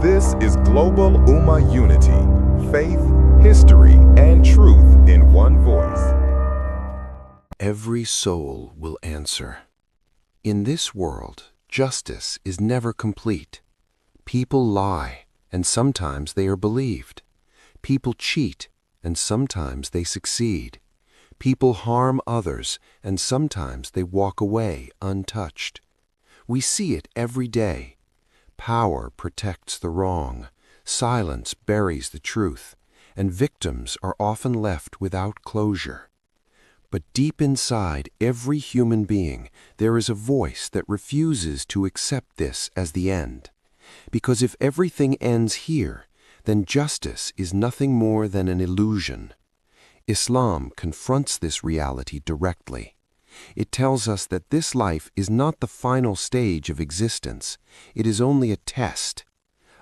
This is Global Ummah Unity, faith, history, and truth in one voice. Every soul will answer. In this world, justice is never complete. People lie, and sometimes they are believed. People cheat, and sometimes they succeed. People harm others, and sometimes they walk away untouched. We see it every day. Power protects the wrong, silence buries the truth, and victims are often left without closure. But deep inside every human being, there is a voice that refuses to accept this as the end. Because if everything ends here, then justice is nothing more than an illusion. Islam confronts this reality directly. It tells us that this life is not the final stage of existence. It is only a test.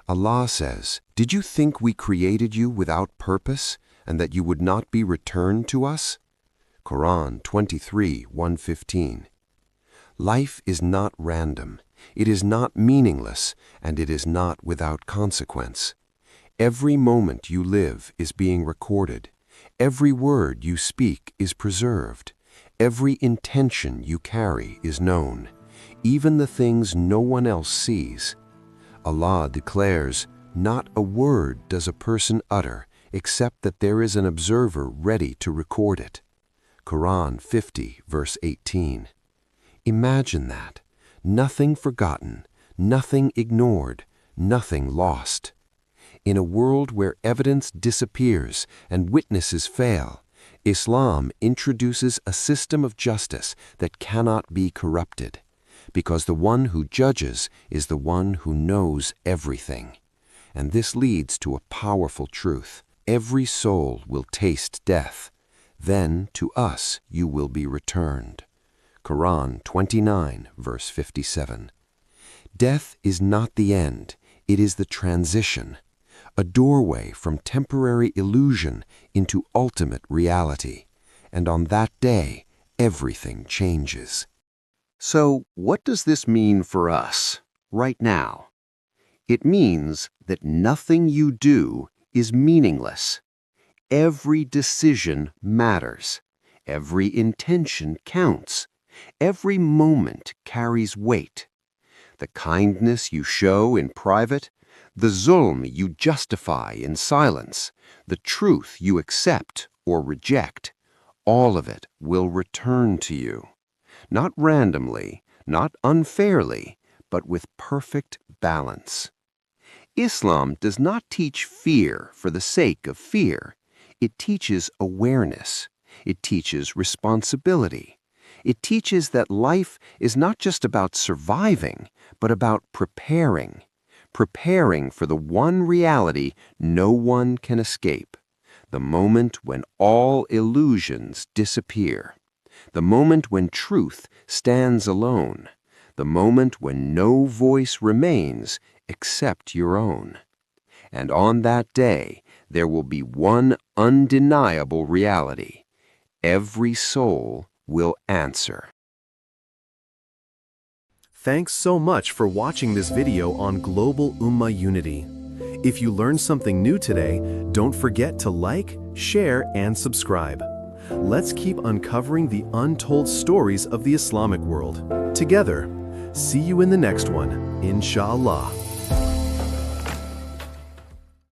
Allah says, "Did you think we created you without purpose and that you would not be returned to us?" Quran 23:115. Life is not random. It is not meaningless, and it is not without consequence. Every moment you live is being recorded. Every word you speak is preserved. Every intention you carry is known, even the things no one else sees. Allah declares, "Not a word does a person utter except that there is an observer ready to record it." Quran 50, verse 18. Imagine that. Nothing forgotten, nothing ignored, nothing lost. In a world where evidence disappears and witnesses fail, Islam introduces a system of justice that cannot be corrupted, because the one who judges is the one who knows everything. And this leads to a powerful truth. Every soul will taste death. Then to us you will be returned. Quran 29, verse 57. Death is not the end, it is the transition, a doorway from temporary illusion into ultimate reality. And on that day, everything changes. So, what does this mean for us, right now? It means that nothing you do is meaningless. Every decision matters. Every intention counts. Every moment carries weight. The kindness you show in private, the zulm you justify in silence, the truth you accept or reject, all of it will return to you. Not randomly, not unfairly, but with perfect balance. Islam does not teach fear for the sake of fear. It teaches awareness. It teaches responsibility. It teaches that life is not just about surviving, but about preparing for the one reality no one can escape, the moment when all illusions disappear, the moment when truth stands alone, the moment when no voice remains except your own. And on that day, there will be one undeniable reality. Every soul will answer. Thanks so much for watching this video on Global Ummah Unity. If you learned something new today, don't forget to like, share, and subscribe. Let's keep uncovering the untold stories of the Islamic world together. See you in the next one, inshallah.